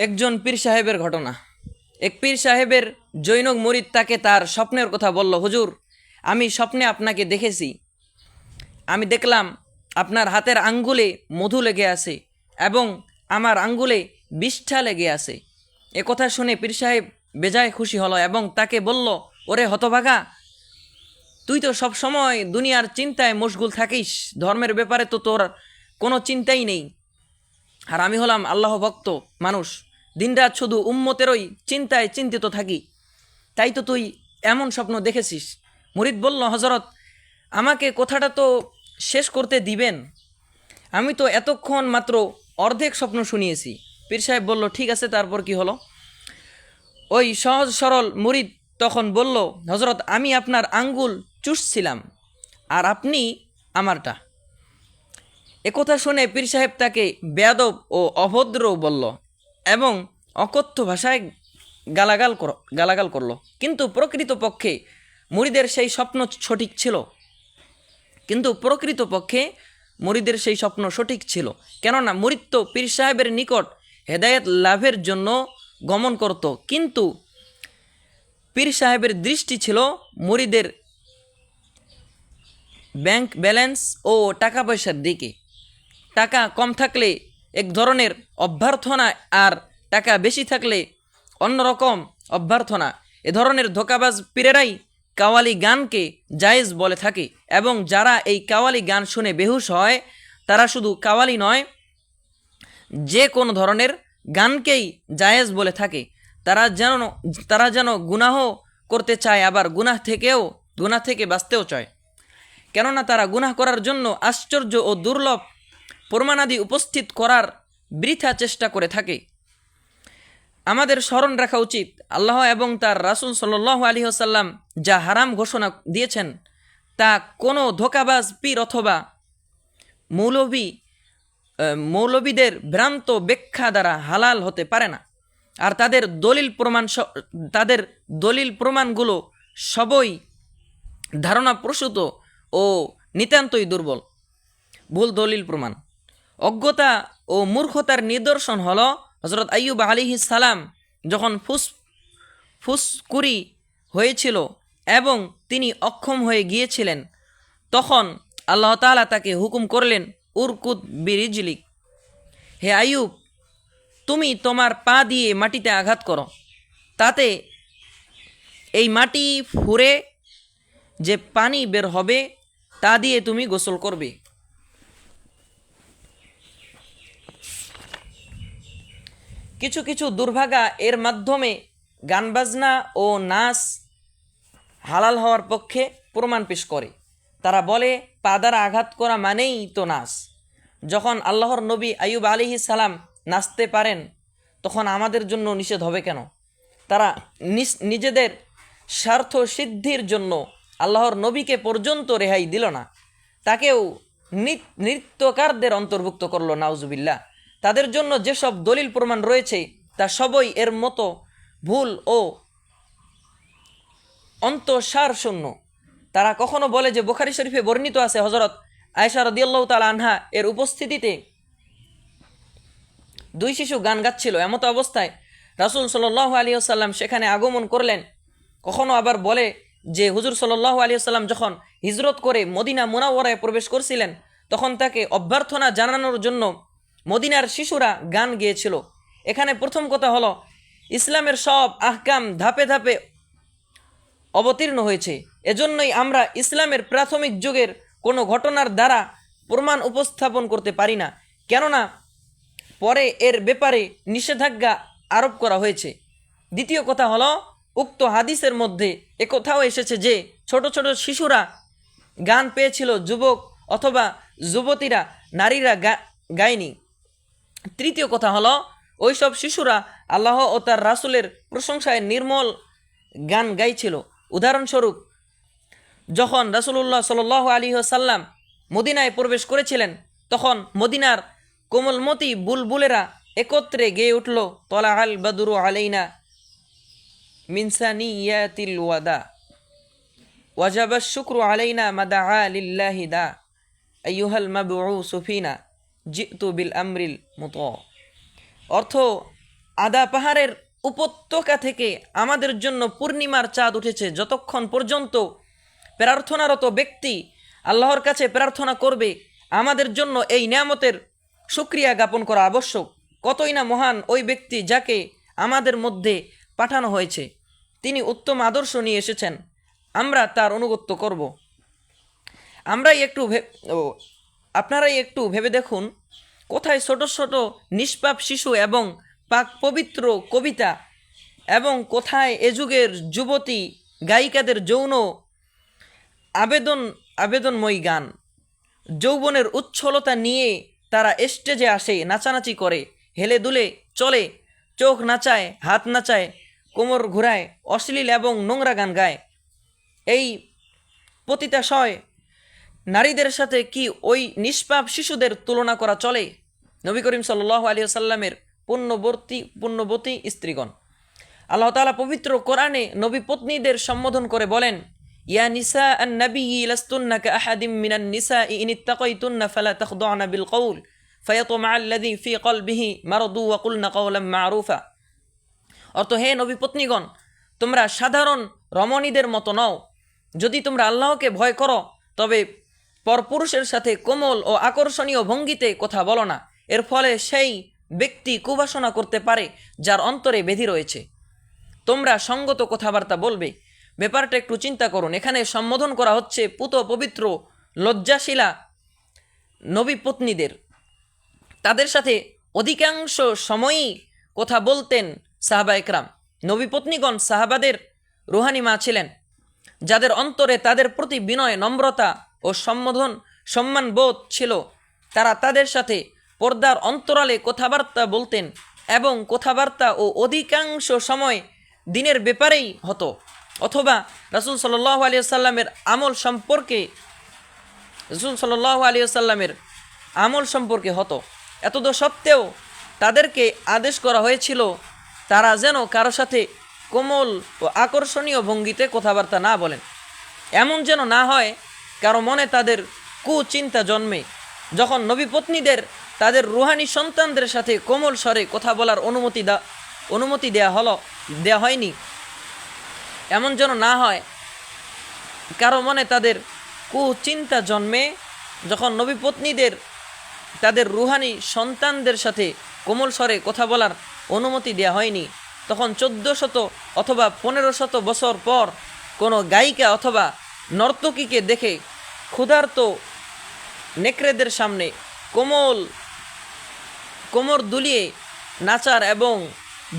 একজন পীর সাহেবের ঘটনা। এক পীর সাহেবের জৈনক মুরিদ তাকে তার স্বপ্নের কথা বলল, হুজুর, আমি স্বপ্নে আপনাকে দেখেছি। আমি দেখলাম আপনার হাতের আঙ্গুলে মধু লেগে আছে এবং আমার আঙ্গুলে বিষ্ঠা লেগে আছে। এ কথা শুনে পীর সাহেব বেজায় খুশি হলো এবং তাকে বলল, ওরে হতভাগা, তুই তো সব সময় দুনিয়ার চিন্তায় মশগুল থাকিস, ধর্মের ব্যাপারে তো তোর কোনো চিন্তাই নেই, আর আমি হলাম আল্লাহ ভক্ত মানুষ, দিনরাত শুধু উম্মতেরই চিন্তায় চিন্তিত থাকি, তাই তো তুই এমন স্বপ্ন দেখেছিস। মুরিদ বলল, হজরত, আমাকে কথাটা তো শেষ করতে দিবেন, আমি তো এতক্ষণ মাত্র অর্ধেক স্বপ্ন শুনিয়েছি। পীর সাহেব বলল, ঠিক আছে, তারপর কি হলো? ওই সহজ সরল মুরিদ তখন বলল, হজরত, আমি আপনার আঙ্গুল চুষছিলাম আর আপনি আমারটা। একথা শুনে পীর সাহেব তাকে বেয়াদব ও অভদ্র বলল এবং অকথ্য ভাষায় গালাগাল করল। কিন্তু প্রকৃতপক্ষে মুরিদের সেই স্বপ্ন সঠিক ছিল। কেননা মুরিদ তো পীর সাহেবের নিকট হেদায়েত লাভের জন্য গমন করত, কিন্তু পীর সাহেবের দৃষ্টি ছিল মুরিদের ব্যাংক ব্যালেন্স ও টাকা পয়সার দিকে। টাকা কম থাকলে এক ধরনের অভ্যর্থনা, আর টাকা বেশি থাকলে অন্যরকম অভ্যর্থনা। এ ধরনের ধোঁকাবাজ পীরেরাই কাওয়ালি গানকে জায়েজ বলে থাকে, এবং যারা এই কাওয়ালি গান শুনে বেহুশ হয় তারা শুধু কাওয়ালি নয়, যে কোনো ধরনের গানকেই জায়েজ বলে থাকে। তারা যেন গুনাহ করতে চায়, আবার গুনাহ থেকে বাঁচতেও চায়। কেননা তারা গুনাহ করার জন্য আশ্চর্য ও দুর্লভ প্রমাণাদি উপস্থিত করার বৃথা চেষ্টা করে থাকে। আমাদের স্মরণ রাখা উচিত, আল্লাহ এবং তার রাসূল সাল্লাল্লাহু আলাইহি ওয়াসাল্লাম যা হারাম ঘোষণা দিয়েছেন তা কোনো ধোঁকাবাজ পীর অথবা মৌলবীদের ভ্রান্ত ব্যাখ্যা দ্বারা হালাল হতে পারে না। আর তাদের দলিল প্রমাণগুলো সবই ধারণাপ্রসূত ও নিতান্তই দুর্বল। ভুল দলিল প্রমাণ। অজ্ঞতা ও মূর্খতার নিদর্শন হলো হযরত আইয়ুব আলাইহিস সালাম যখন ফুসকুরি হয়েছিল এবং তিনি অক্ষম হয়ে গিয়েছিলেন, তখন আল্লাহ তাআলা তাকে হুকুম করলেন, উরকুদ বিরিজলিক, হে আইয়ুব, তুমি তোমার পা দিয়ে মাটিতে আঘাত করো, তাতে এই মাটি ফুঁড়ে যে পানি বের হবে তা দিয়ে তুমি গোসল করবে। কিছু কিছু দুর্ভাগা এর মাধ্যমে গান বাজনা ও নাচ হালাল হওয়ার পক্ষে প্রমাণ পেশ করে। তারা বলে, পা দ্বারা আঘাত করা মানেই তো নাচ। যখন আল্লাহর নবী আইয়ুব আলাইহিস সালাম নাচতে পারেন, তখন আমাদের জন্য নিষেধ হবে কেন? তারা নিজেদের স্বার্থ সিদ্ধির জন্য আল্লাহর নবীকে পর্যন্ত রেহাই দিল না, তাকেও নৃত্যকারদের অন্তর্ভুক্ত করলো, নাউজুবিল্লাহ। তাদের জন্য যেসব দলিল প্রমাণ রয়েছে তা সবই এর মতো ভুল ও অন্তঃসার শূন্য। তারা কখনো বলে যে বুখারী শরীফে বর্ণিত আছে, হযরত আয়েশা রাদিয়াল্লাহু তাআলা আনহা এর উপস্থিতিতে দুই শিশু গান গাচ্ছিল। এমতো অবস্থায় রাসূল সাল্লাল্লাহু আলাইহি ওয়াসাল্লাম সেখানে আগমন করলেন। কখনো আবার বলে যে হুজুর সাল্লাল্লাহু আলাইহি ওয়াসাল্লাম যখন হিজরত করে মদিনা মুনাওয়ারায় প্রবেশ করছিলেন, তখন তাকে অভ্যর্থনা জানানোর জন্য মদিনার শিশুরা গান গেয়েছিল। এখানে প্রথম কথা হলো, ইসলামের সব আহকাম ধাপে ধাপে অবতীর্ণ হয়েছে। এজন্যই আমরা ইসলামের প্রাথমিক যুগের কোনো ঘটনার দ্বারা প্রমাণ উপস্থাপন করতে পারি না, কেননা পরে এর ব্যাপারে নিষেধাজ্ঞা আরোপ করা হয়েছে। দ্বিতীয় কথা হলো, উক্ত হাদিসের মধ্যে একথাও এসেছে যে ছোট ছোট শিশুরা গান পেয়েছিল, যুবক অথবা যুবতীরা, নারীরা গায়নি। তৃতীয় কথা হলো, ওইসব শিশুরা আল্লাহ ও তার রাসূলের প্রশংসায় নির্মল গান গাইছিল। উদাহরণস্বরূপ, যখন রাসূলুল্লাহ সাল্লাল্লাহু আলাইহি ওয়াসাল্লাম মদিনায় প্রবেশ করেছিলেন, তখন মদিনার কোমলমতি বুলবুলেরা একত্রে গেয়ে উঠল, তলাআল বাদরু আলাইনা মিন সানিয়াতিল ওয়াদা ওয়াজাবাশ শুকরু আলাইনা মাদাআ লিল্লাহি দা আইয়ুহাল মাবউসু ফিনা জিতু বিল আমরিল মুতা। অর্থ, আদা পাহাড়ের উপত্যকা থেকে আমাদের জন্য পূর্ণিমার চাঁদ উঠেছে, যতক্ষণ পর্যন্ত প্রার্থনারত ব্যক্তি আল্লাহর কাছে প্রার্থনা করবে, আমাদের জন্য এই নিয়ামতের শুকরিয়া জ্ঞাপন করা আবশ্যক। কতই না মহান ওই ব্যক্তি যাকে আমাদের মধ্যে পাঠানো হয়েছে, তিনি উত্তম আদর্শ নিয়ে এসেছেন, আমরা তার অনুগত্য করব। আপনারাই একটু ভেবে দেখুন, কোথায় ছোট ছোট নিষ্পাপ শিশু এবং পাক পবিত্র কবিতা, এবং কোথায় এ যুগের যুবতী গায়িকাদের যৌন আবেদনময়ী গান। যৌবনের উচ্ছলতা নিয়ে তারা স্টেজে আসে, নাচানাচি করে, হেলে দুলে চলে, চোখ নাচায়, হাত নাচায়, কোমর ঘুরায়, অশ্লীল এবং নোংরা গান গায়। এই পতিতাশয় নারীদের সাথে কি ওই নিষ্পাপ শিশুদের তুলনা করা চলে? নবী করিম সাল্লাল্লাহু আলাইহি ওয়াসাল্লামের পুণ্যবতী স্ত্রীগণ, আল্লাহ তাআলা পবিত্র কোরআনে নবী পত্নীদের সম্বোধন করে বলেন, ইয়া নিসা আন-নবী লাস্তুন্না কাআহাদিম মিনান নিসা ইন ইত্তাকাইতুন্না ফালা তাখদা'না বিল কওল ফায়াতমা আল্লাযী ফী কলবিহি মারাদু ওয়া কুলনা কাওলাম মা'রুফা। অর্থ, হে নবী পত্নীগণ, তোমরা সাধারণ রমণীদের মতো নও। যদি তোমরা আল্লাহকে ভয় করো তবে পরপুরুষের সাথে কোমল ও আকর্ষণীয় ভঙ্গিতে কথা বলো না, এর ফলে সেই ব্যক্তি কুবাসনা করতে পারে যার অন্তরে ব্যাধি রয়েছে। তোমরা সঙ্গত কথাবার্তা বলবে। ব্যাপারটা একটু চিন্তা করুন, এখানে সম্বোধন করা হচ্ছে পুত পবিত্র লজ্জাশীলা নবী পত্নীদের। তাদের সাথে অধিকাংশ সময়ই কথা বলতেন সাহাবা একরাম। নবী পত্নীগণ সাহাবাদের রুহানি মা ছিলেন, যাদের অন্তরে তাদের প্রতি বিনয়, নম্রতা ও সম্মানবোধ ছিল। তারা তাদের সাথে পর্দার অন্তরালে কথাবার্তা বলতেন, এবং কথাবার্তা ও অধিকাংশ সময় দিনের ব্যাপারেই হতো, অথবা রাসূল সাল্লাল্লাহু আলাইহি ওয়াসাল্লামের আমল সম্পর্কে হতো। এতদ সত্ত্বেও তাদেরকে আদেশ করা হয়েছিল তারা যেন কারো সাথে কোমল ও আকর্ষণীয় ভঙ্গিতে কথাবার্তা না বলেন। এমন যেন না হয় কারো মনে তাদের কুচিন্তা জন্মে। যখন নবী পত্নীদের তাদের রুহানি সন্তানদের সাথে কোমল স্বরে কথা বলার অনুমতি দেয়া হয়নি, এমন যেন না হয় কারো মনে তাদের কুচিন্তা জন্মে। যখন নবী পত্নীদের তাদের রুহানি সন্তানদের সাথে কোমল স্বরে কথা বলার অনুমতি দেয়া হয়নি, তখন 1400 অথবা 1500 বছর পর কোনো গায়িকা অথবা নর্তকীকে দেখে ক্ষুধার্ত নেকড়েদের সামনে কোমর দুলিয়ে নাচার এবং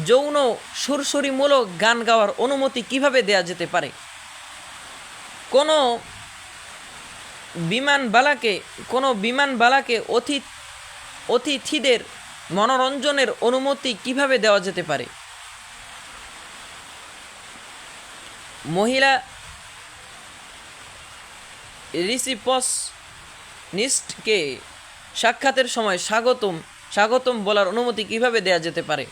যৌন সুরসুরিমূলক গান গাওয়ার অনুমতি কিভাবে দেয়া যেতে পারে? কোনো বিমানবালাকে অতিথিদের মনোরঞ্জনের অনুমতি কিভাবে দেওয়া যেতে পারে? মহিলা রিসিপশনিস্টকে সাক্ষাতের সময় স্বাগতম বলার অনুমতি কিভাবে দেয়া যেতে পারে?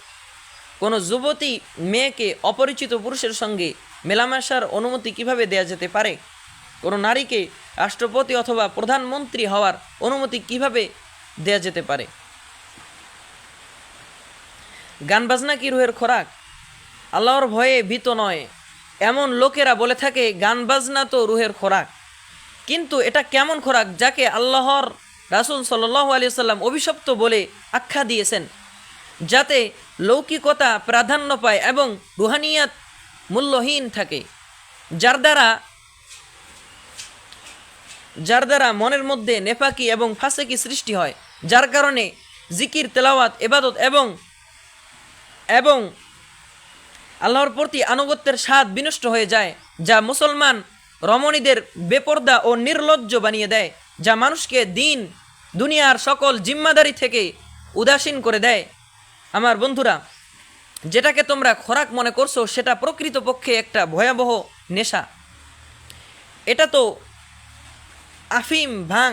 কোনো যুবতী মেয়েকে অপরিচিত পুরুষের সঙ্গে মেলামেশার অনুমতি কিভাবে দেয়া যেতে পারে? কোনো নারীকে রাষ্ট্রপতি অথবা প্রধানমন্ত্রী হওয়ার অনুমতি কিভাবে দেয়া যেতে পারে? গান বাজনা কি রুহের খোরাক? আল্লাহর ভয়ে ভীত নয় এমন লোকেরা বলে থাকে গান বাজনা তো রুহের খোরাক। কিন্তু এটা কেমন খোরাক যাকে আল্লাহর রাসূল সাল্লাল্লাহু আলাইহি ওয়াসাল্লাম অভিশপ্ত বলে আখ্যা দিয়েছেন, যাতে লৌকিকতা প্রাধান্য পায় এবং রুহানিয়াত মূল্যহীন থাকে, যার দ্বারা মনের মধ্যে নেফাকি এবং ফাসেকি সৃষ্টি হয়, যার কারণে জিকির, তেলাওয়াত, ইবাদত এবং আল্লাহর প্রতি আনুগত্যের স্বাদ বিনষ্ট হয়ে যায়, যা মুসলমান রমণীদের বেপরদা ও নির্লজ্জ বানিয়ে দেয়, যা মানুষকে দুনিয়ার সকল জিম্মাদারি থেকে উদাসীন করে দেয়। আমার বন্ধুরা, যেটাকে তোমরা খোরাক মনে করছো সেটা প্রকৃতপক্ষে একটা ভয়াবহ নেশা। এটা তো আফিম, ভাং,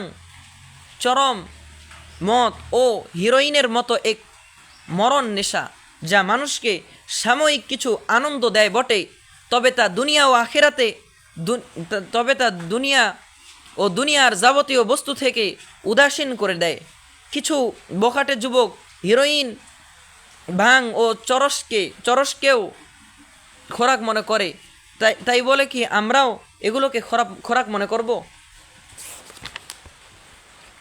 চরম মদ ও হিরোইনের মতো এক মরণ নেশা, যা মানুষকে সাময়িক কিছু আনন্দ দেয় বটে, তবে তা দুনিয়ার যাবতীয় বস্তু থেকে উদাসীন করে দেয়। কিছু বখাটে যুবক হিরোইন ভাং ও চরসকেও খোরাক মনে করে, তাই বলে কি আমরাও এগুলোকে খোরাক মনে করব?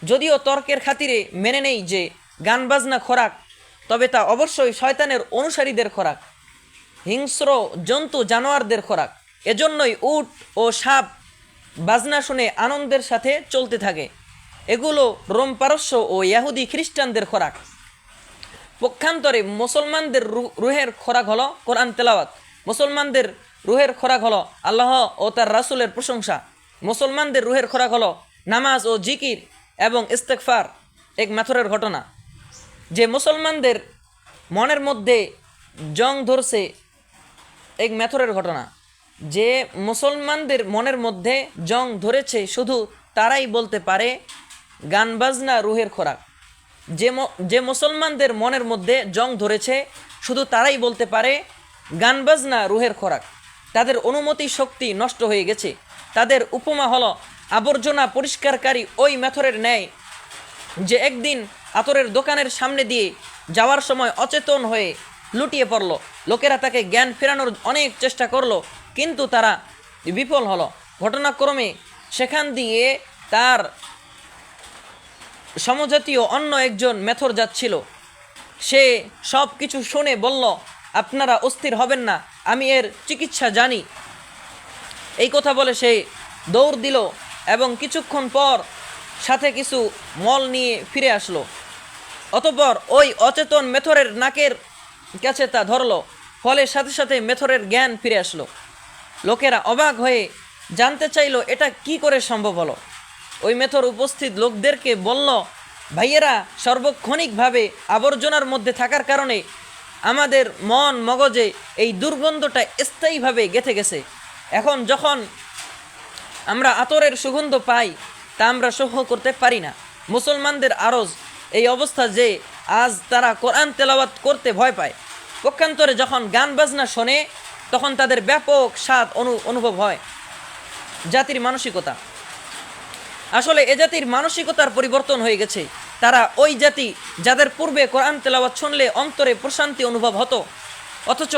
যদিও তর্কের খাতিরে মেনে নেই যে গান বাজনা খোরাক, তবে তা অবশ্যই শয়তানের অনুসারীদের খোরাক, হিংস্র জন্তু জানোয়ারদের খোরাক। এজন্যই উট ও সাপ বাজনা শুনে আনন্দের সাথে চলতে থাকে। এগুলো রোম পারস্য ও ইয়াহুদি খ্রিস্টানদের খোরাক। পক্ষান্তরে মুসলমানদের রুহের খোরাক হলো কোরআন তেলাওয়াত। মুসলমানদের রুহের খোরাক হলো আল্লাহ ও তার রাসূলের প্রশংসা। মুসলমানদের রুহের খোরাক হলো নামাজ ও জিকির এবং ইস্তেগফার। এক মেথরের ঘটনা, যে মুসলমানদের মনের মধ্যে জং ধরছে, এক মেথরের ঘটনা, যে মুসলমানদের মনের মধ্যে জং ধরেছে শুধু তারাই বলতে পারে গান বাজনা রুহের খোরাক। যে মুসলমানদের মনের মধ্যে জং ধরেছে শুধু তারাই বলতে পারে গান বাজনা রুহের খোরাক। তাদের অনুমতি শক্তি নষ্ট হয়ে গেছে। তাদের উপমা হলো আবর্জনা পরিষ্কারকারী ওই মেথরের ন্যায়, যে একদিন আতরের দোকানের সামনে দিয়ে যাওয়ার সময় অচেতন হয়ে লুটিয়ে পড়ল। লোকেরা তাকে জ্ঞান ফেরানোর অনেক চেষ্টা করলো, কিন্তু তারা বিফল হলো। ঘটনাক্রমে সেখান দিয়ে তার সমজাতীয় অন্য একজন মেথর যাচ্ছিল। সে সব কিছু শুনে বলল, আপনারা অস্থির হবেন না, আমি এর চিকিৎসা জানি। এই কথা বলে সে দৌড় দিল এবং কিছুক্ষণ পর সাথে কিছু মল নিয়ে ফিরে আসলো। অতঃপর ওই অচেতন মেথরের নাকের কাছে তা ধরলো, ফলে সাথে সাথে মেথরের জ্ঞান ফিরে আসলো। লোকেরা অবাক হয়ে জানতে চাইল এটা কি করে সম্ভব হলো। ওই মেথর উপস্থিত লোকদেরকে বলল, ভাইয়েরা, সার্বক্ষণিকভাবে আবর্জনার মধ্যে থাকার কারণে আমাদের মন মগজে এই দুর্গন্ধটা স্থায়ীভাবে গেঁথে গেছে। এখন যখন আমরা আতরের সুগন্ধ পাই তা আমরা সহ্য করতে পারি না। মুসলমানদের আরজ এই অবস্থা যে আজ তারা কোরআন তেলাওয়াত করতে ভয় পায়। পক্ষান্তরে যখন গান বাজনা শোনে তখন তাদের ব্যাপক স্বাদ অনুভব হয়। জাতির মানসিকতা, আসলে এ জাতির মানসিকতার পরিবর্তন হয়ে গেছে। তারা ওই জাতি যাদের পূর্বে কোরআন তেলাওয়াত শুনলে অন্তরে প্রশান্তি অনুভব হতো, অথচ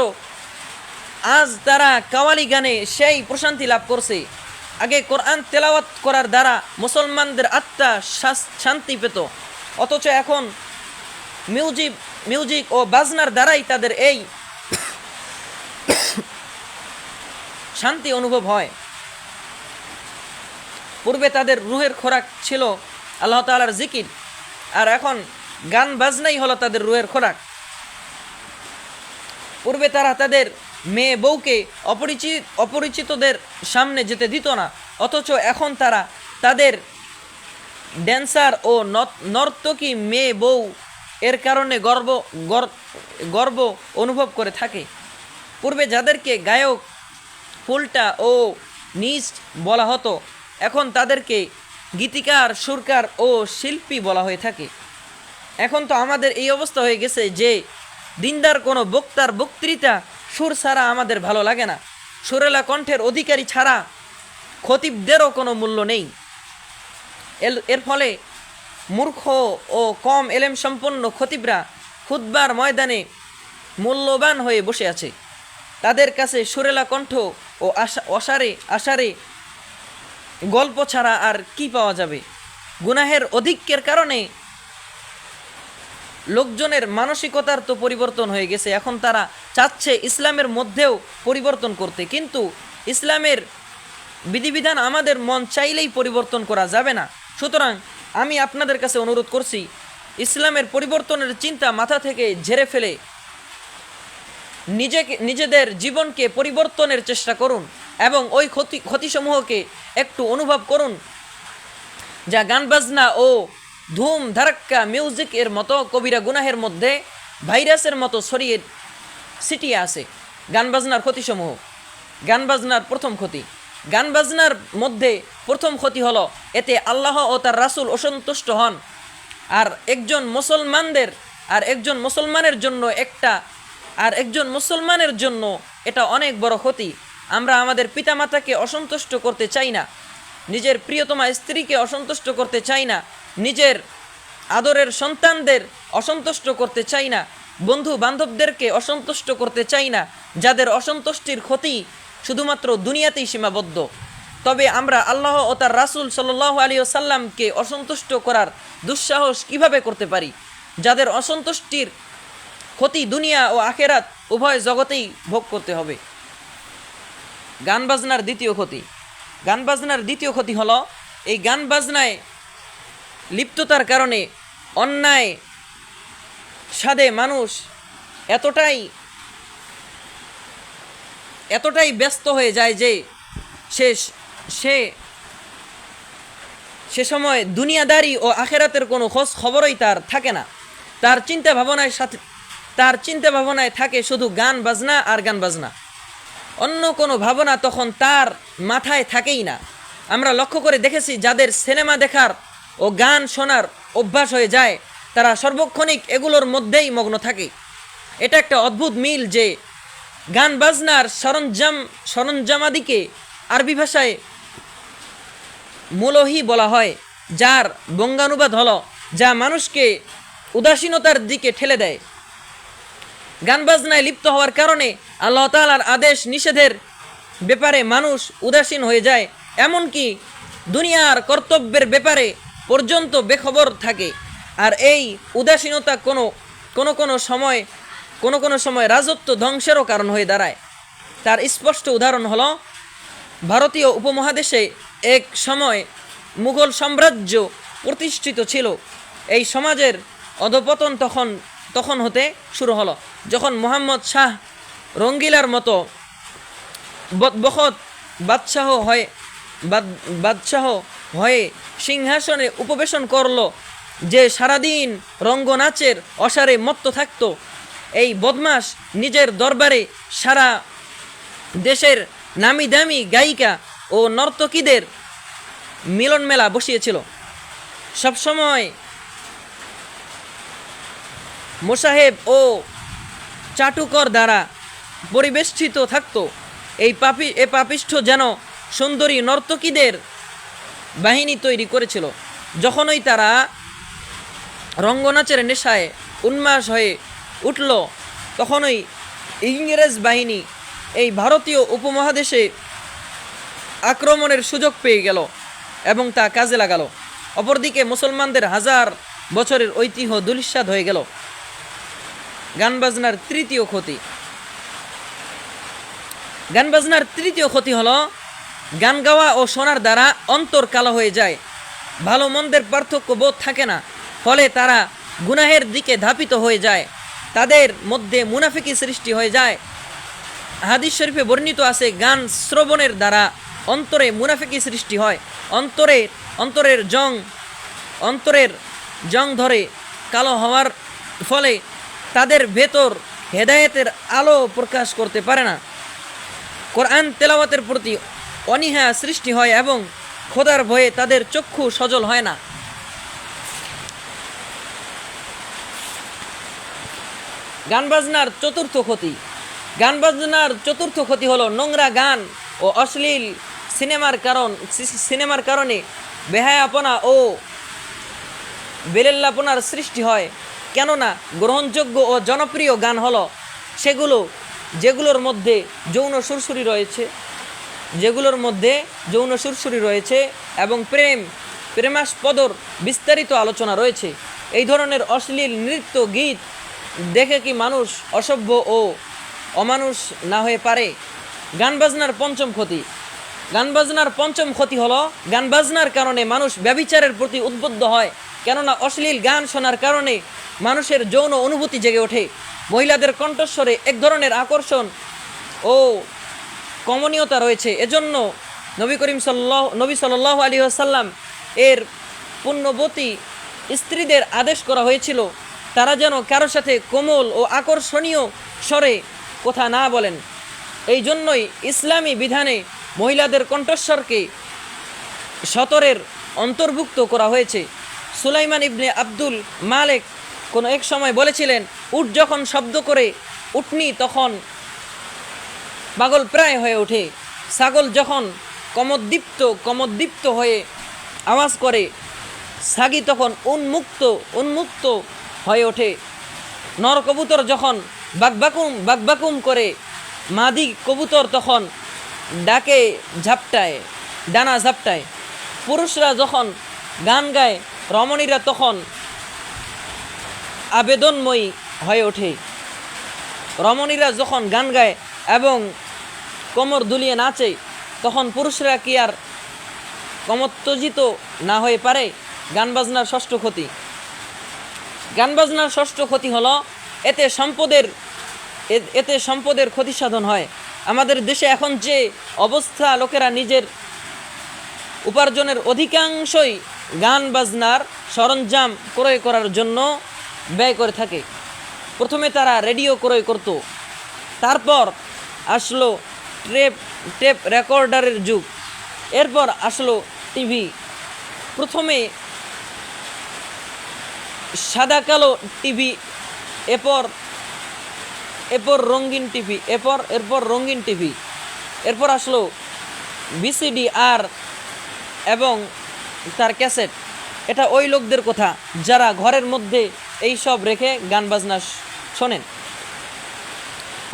আজ তারা কাওয়ালি গানে সেই প্রশান্তি লাভ করছে। আগে কোরআন তেলাওয়াত করার দ্বারা মুসলমানদের আত্মা শান্তি পেত, অথচ এখন মিউজিক ও বাজনার দ্বারাই তাদের এই শান্তি অনুভব হয়। পূর্বে তাদের রুহের খোরাক ছিল আল্লাহ তাআলার জিকির, আর এখন গান বাজনাই হলো তাদের রুহের খোরাক। পূর্বে তারা তাদের মেয়ে বউকে অপরিচিতদের সামনে যেতে দিত না, অথচ এখন তারা তাদের ড্যান্সার ও নর্তকী মেয়ে বউ এর কারণে গর্ব অনুভব করে থাকে। পূর্বে যাদেরকে গায়ক, ফুলটা ও নিজ বলা হতো, এখন তাদেরকে গীতিকার, সুরকার ও শিল্পী বলা হয়ে থাকে। এখন তো আমাদের এই অবস্থা হয়ে গেছে যে দিনদার কোনো বক্তার বক্তৃতা সুর ছাড়া আমাদের ভালো লাগে না। সুরেলা কণ্ঠের অধিকারী ছাড়া খতিবদেরও কোনো মূল্য নেই। এর ফলে মূর্খ ও কম এলেম সম্পন্ন খতিবরা খুতবার ময়দানে মূল্যবান হয়ে বসে আছে। তাদের কাছে সুরেলা কণ্ঠ ও আশারে গল্প ছাড়া আর কি পাওয়া যাবে? গুনাহের অধিক্যের কারণে লোকজনের মানসিকতার তো পরিবর্তন হয়ে গেছে। এখন তারা চাচ্ছে ইসলামের মধ্যেও পরিবর্তন করতে, কিন্তু ইসলামের বিধিবিধান আমাদের মন চাইলেই পরিবর্তন করা যাবে না। সুতরাং আমি আপনাদের কাছে অনুরোধ করছি, ইসলামের পরিবর্তনের চিন্তা মাথা থেকে ঝেড়ে ফেলে নিজেদের জীবনকে পরিবর্তনের চেষ্টা করুন এবং ওই ক্ষতিসমূহকে একটু অনুভব করুন যা গান বাজনা ও ধুম ধারাক্কা মিউজিক এর মতো কবিরা গুনাহের মধ্যে ভাইরাসের মতো ছিটিয়ে আছে। গান বাজনার ক্ষতিসমূহ। গান বাজনার প্রথম ক্ষতি, গান বাজনার মধ্যে প্রথম ক্ষতি হলো এতে আল্লাহ ও তার রাসূল অসন্তুষ্ট হন। আর একজন মুসলমানের জন্য এটা অনেক বড় ক্ষতি। আমরা আমাদের পিতামাতাকে অসন্তুষ্ট করতে চাই না, নিজের প্রিয়তমা স্ত্রীকে অসন্তুষ্ট করতে চাই না, নিজের আদরের সন্তানদের অসন্তুষ্ট করতে চাই না, বন্ধু বান্ধবদেরকে অসন্তুষ্ট করতে চাই না, যাদের অসন্তুষ্টির ক্ষতি শুধুমাত্র দুনিয়াতেই সীমাবদ্ধ। তবে আমরা আল্লাহ ও তার রাসূল সাল্লাল্লাহু আলাইহি ওয়াসাল্লামকে অসন্তুষ্ট করার দুঃসাহস কিভাবে করতে পারি, যাদের অসন্তুষ্টির ক্ষতি দুনিয়া ও আখেরাত উভয় জগতেই ভোগ করতে হবে। গান বাজনার দ্বিতীয় ক্ষতি হলো এই গান বাজনায় লিপ্ততার কারণে অন্যায় সাধে মানুষ এতটাই ব্যস্ত হয়ে যায় যে সে সময় দুনিয়াদারি ও আখেরাতের কোনো খোঁজ খবরই তার থাকে না। তার চিন্তা ভাবনায় থাকে শুধু গান বাজনা আর গান বাজনা, অন্য কোনো ভাবনা তখন তার মাথায় থাকেই না। আমরা লক্ষ্য করে দেখেছি, যাদের সিনেমা দেখার ও গান শোনার অভ্যাস হয়ে যায় তারা সর্বক্ষণিক এগুলোর মধ্যেই মগ্ন থাকে। এটা একটা অদ্ভুত মিল যে গান বাজনার সরঞ্জামাদিকে আরবি ভাষায় মুলহি বলা হয়, যার বঙ্গানুবাদ হলো যা মানুষকে উদাসীনতার দিকে ঠেলে দেয়। গান বাজনায় লিপ্ত হওয়ার কারণে আল্লাহ তাআলার আদেশ নিষেধের ব্যাপারে মানুষ উদাসীন হয়ে যায়, এমনকি দুনিয়ার কর্তব্যের ব্যাপারে পর্যন্ত বেখবর থাকে। আর এই উদাসীনতা কোনো কোনো সময় রাজত্ব ধ্বংসেরও কারণ হয়ে দাঁড়ায়। তার স্পষ্ট উদাহরণ হলো ভারতীয় উপমহাদেশে এক সময় মুঘল সাম্রাজ্য প্রতিষ্ঠিত ছিল। এই সমাজের অধপতন তখন হতে শুরু হলো যখন মোহাম্মদ শাহ রঙ্গিলার মতো বদবখত বাদশাহ হয়ে সিংহাসনে উপবেশন করল, যে সারাদিন রঙ্গনাচের অসারে মত্ত থাকত। এই বদমাস নিজের দরবারে সারা দেশের নামি দামি গায়িকা ও নর্তকীদের মিলন মেলা বসিয়েছিল। সবসময় মোসাহেব ও চাটুকর দ্বারা পরিবেষ্টিত থাকত। এই পাপিষ্ঠ যেন সুন্দরী নর্তকীদের বাহিনী তৈরি করেছিল। যখনই তারা রঙ্গনাচের নেশায় উন্মাস হয়ে উঠল, তখনই ইংরেজ বাহিনী এই ভারতীয় উপমহাদেশে আক্রমণের সুযোগ পেয়ে গেল এবং তা কাজে লাগালো। অপরদিকে মুসলমানদের হাজার বছরের ঐতিহ্য ধূলিসাৎ হয়ে গেল। গান বাজনার তৃতীয় ক্ষতি হলো গান গাওয়া ও শোনার দ্বারা অন্তর কালো হয়ে যায়, ভালো মন্দের পার্থক্য বোধ থাকে না, ফলে তারা গুনাহের দিকে ধাপিত হয়ে যায়, তাদের মধ্যে মুনাফিকি সৃষ্টি হয়ে যায়। হাদিস শরীফে বর্ণিত আছে, গান শ্রবণের দ্বারা অন্তরে মুনাফিকি সৃষ্টি হয়, অন্তরের জং ধরে কালো হওয়ার ফলে তাদের ভেতর হেদায়েতের আলো প্রকাশ করতে পারে না। কোরআন তেলাওয়াতের প্রতি অনীহা সৃষ্টি হয় এবং খোদার ভয়ে তাদের চক্ষু সজল হয় না। গান বাজনার চতুর্থ ক্ষতি হলো নোংরা গান ও অশ্লীল সিনেমার কারণে বেহায়াপনা ও বেলেল্লাপনার সৃষ্টি হয়। কেননা গ্রহণযোগ্য ও জনপ্রিয় গান হলো যেগুলোর মধ্যে যৌন সুরসুরি রয়েছে এবং প্রেমাস্পদর বিস্তারিত আলোচনা রয়েছে। এই ধরনের অশ্লীল নৃত্য গীত দেখে কি মানুষ অসভ্য ও অমানুষ না হয়ে পারে? গান বাজনার পঞ্চম ক্ষতি হলো গান বাজনার কারণে মানুষ ব্যভিচারের প্রতি উদ্বুদ্ধ হয়। কেননা অশ্লীল গান শোনার কারণে মানুষের যৌন অনুভূতি জেগে ওঠে। মহিলাদের কণ্ঠস্বরে এক ধরনের আকর্ষণ ও কমনীয়তা রয়েছে। এজন্য নবী সাল্লাল্লাহু আলাইহি ওয়াসাল্লাম এর পুণ্যবতী স্ত্রীদের আদেশ করা হয়েছিল তারা যেন কারোর সাথে কোমল ও আকর্ষণীয় স্বরে কথা না বলেন। এই জন্যই ইসলামী বিধানে মহিলাদের কণ্ঠস্বরকে সতরের অন্তর্ভুক্ত করা হয়েছে। সুলাইমান ইবনে আব্দুল মালেক কোনো এক সময় বলেছিলেন, উট যখন শব্দ করে উটনি তখন পাগল প্রায় হয়ে ওঠে, ছাগল যখন কমোদ্দীপ্ত হয়ে আওয়াজ করে, ছাগি তখন উন্মুক্ত হয়ে ওঠে। নর কবুতর যখন বাকবাকুম করে, মাদি কবুতর তখন ডাকে ঝাপটায়, ডানা ঝাপটায়। পুরুষরা যখন গান গায়, রমণীরা তখন আবেদনময়ী হয়ে ওঠে। রমণীরা যখন গান গায় এবং কোমর দুলিয়ে নাচে, তখন পুরুষরা কি আর কমোত্তেজিত না হয়ে পারে? গান বাজনার ষষ্ঠ ক্ষতি। গান বাজনার ষষ্ঠ ক্ষতি হলো এতে সম্পদের ক্ষতি সাধন হয়। আমাদের দেশে এখন যে অবস্থা, লোকেরা নিজের উপার্জনের অধিকাংশই গান বাজনার সরঞ্জাম ক্রয় করার জন্য ব্যয় করে থাকে। প্রথমে তারা রেডিও ক্রয় করত, তারপর আসলো টেপ রেকর্ডারের যুগ, এরপর আসলো টিভি। প্রথমে সাদা কালো টিভি, এরপর রঙিন টিভি, এরপর রঙিন টিভি, এরপর আসলো ভিসিডি আর এবং তার ক্যাসেট। এটা ওই লোকদের কথা যারা ঘরের মধ্যে এই সব রেখে গান বাজনা শোনেন।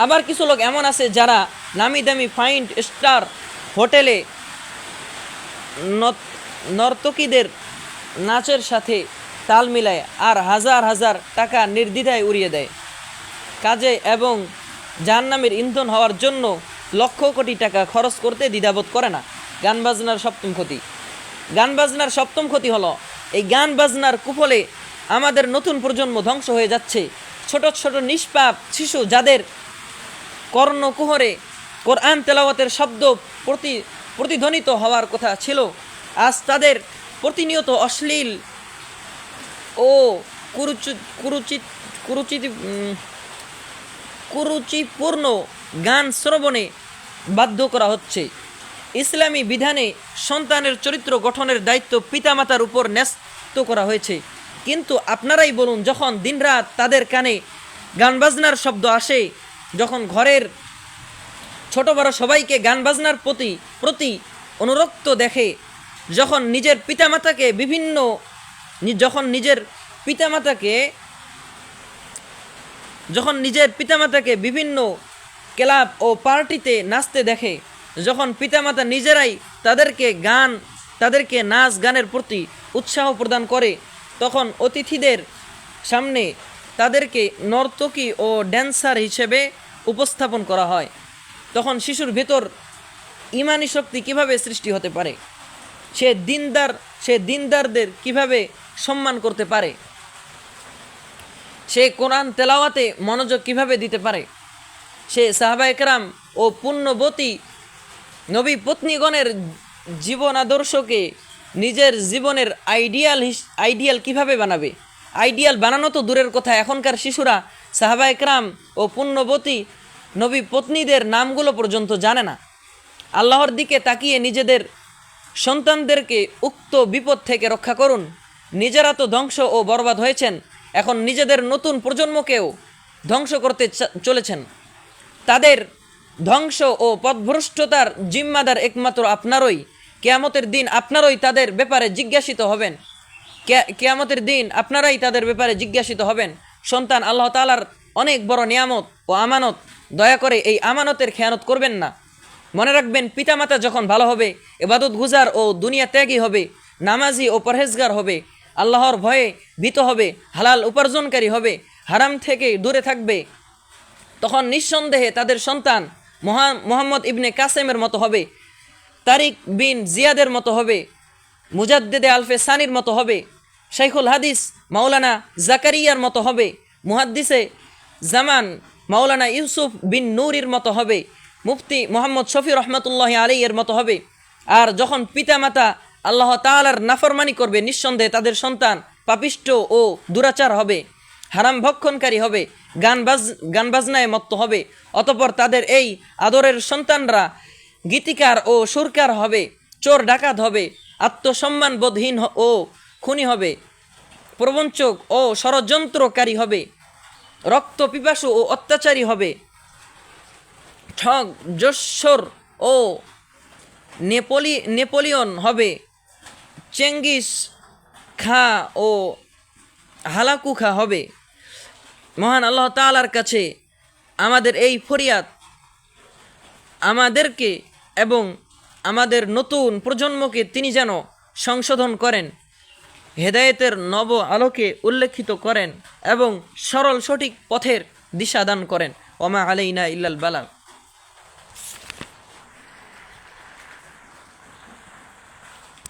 আবার কিছু লোক এমন আছে যারা নামি দামি 5 স্টার হোটেলে নর্তকীদের নাচের সাথে তাল মিলায় আর হাজার হাজার টাকা নির্দ্বিধায় উড়িয়ে দেয় কাজে, এবং জাহান্নামের ইন্ধন হওয়ার জন্য লক্ষ কোটি টাকা খরচ করতে দ্বিধাবোধ করে না। গান বাজনার সপ্তম ক্ষতি। গান বাজনার সপ্তম ক্ষতি হলো, এই গান বাজনার কুফলে আমাদের নতুন প্রজন্ম ধ্বংস হয়ে যাচ্ছে। ছোট ছোট নিষ্পাপ শিশু যাদের কর্ণকুহরে কোরআন তেলাওয়াতের শব্দ প্রতিধ্বনিত হওয়ার কথা ছিল, আজ তাদের প্রতিনিয়ত অশ্লীল ও কুরুচিপূর্ণ গান শ্রবণে বাধ্য করা হচ্ছে। ইসলামী বিধানে সন্তানের চরিত্র গঠনের দায়িত্ব পিতামাতার উপর ন্যস্ত করা হয়েছে, কিন্তু আপনারাই বলুন, যখন দিনরাত তাদের কানে গান বাজনার শব্দ আসে, যখন ঘরের ছোট বড় সবাইকে গান বাজনার প্রতি অনুরক্ত দেখে, যখন নিজের পিতামাতাকে বিভিন্ন ক্লাব ও পার্টিতে নাচতে দেখে, যখন পিতামাতা নিজেরাই তাদেরকে নাচ গানের প্রতি উৎসাহ প্রদান করে, তখন অতিথিদের সামনে তাদেরকে নর্তকী ও ড্যান্সার হিসেবে উপস্থাপন করা হয়, তখন শিশুর ভেতর ইমানি শক্তি কিভাবে সৃষ্টি হতে পারে? সে দিনদারদের কিভাবে সম্মান করতে পারে? সে কোরআন তেলাওয়াতে মনোযোগ কিভাবে দিতে পারে? সে সাহাবায়ে কেরাম ও পুণ্যবতী নবী পত্নীগণের জীবন আদর্শকে নিজের জীবনের আইডিয়াল কিভাবে বানাবে? আইডিয়াল বানানো তো দূরের কথা, এখনকার শিশুরা সাহাবায়ে কেরাম ও পুণ্যবতী নবী পত্নীদের নামগুলো পর্যন্ত জানে না। আল্লাহর দিকে তাকিয়ে নিজেদের সন্তানদেরকে উক্ত বিপদ থেকে রক্ষা করুন। নিজেরা তো ধ্বংস ও বরবাদ হয়েছেন, এখন নিজেদের নতুন প্রজন্মকেও ধ্বংস করতে চলেছেন। তাদের ধ্বংস ও পথভ্রষ্টতার জিম্মাদার একমাত্র আপনারই। কিয়ামতের দিন আপনারাই তাদের ব্যাপারে জিজ্ঞাসিত হবেন। সন্তান আল্লাহ তাআলার অনেক বড় নিয়ামত ও আমানত, দয়া করে এই আমানতের খেয়ানত করবেন না। মনে রাখবেন, পিতামাতা যখন ভালো হবে, ইবাদত গুজার ও দুনিয়া ত্যাগী হবে, নামাজি ও পরহেজগার হবে, আল্লাহর ভয়ে ভীত হবে, হালাল উপার্জনকারী হবে, হারাম থেকে দূরে থাকবে, তখন নিঃসন্দেহে তাদের সন্তান মুহাম্মদ ইবনে কাসেমের মতো হবে, তারিক বিন জিয়াদের মতো হবে, মুজাদ্দেদে আলফে সানির মতো হবে, শাইখুল হাদিস মাওলানা জাকারিয়ার মতো হবে, মুহাদ্দিসে জামান মাওলানা ইউসুফ বিন নূরির মতো হবে, মুফতি মোহাম্মদ শফি রহমতুল্লাহ আলাইহির মতো হবে। আর যখন পিতামাতা আল্লাহ তাআলার নাফরমানি করবে, নিঃসন্দেহে তাদের সন্তান পাপিষ্ট ও দুরাচার হবে, হারাম ভক্ষণকারী হবে, গান বাজনায় মত্ত হবে। অতঃপর তাদের এই আদরের সন্তানরা গীতিকার ও সুরকার হবে, চোর ডাকাত হবে, আত্মসম্মান বোধহীন ও খুনি হবে, প্রবঞ্চক ও ষড়যন্ত্রকারী হবে, রক্ত পিপাসু ও অত্যাচারী হবে, ঠগ জোশ্বর ও নেপোলিয়ন হবে, চেঙ্গিস খা ও হালাকু খা হবে, মহান আল্লাহ তাআলার কাছে আমাদের এই ফরিয়াদ, আমাদেরকে এবং আমাদের নতুন প্রজন্মকে তিনি যেন সংশোধন করেন, হেদায়েতের নব আলোকে উল্লেখিত করেন এবং সরল সঠিক পথের দিশা দান করেন। ওমা আলাইনা ইল্লাল বালাগ।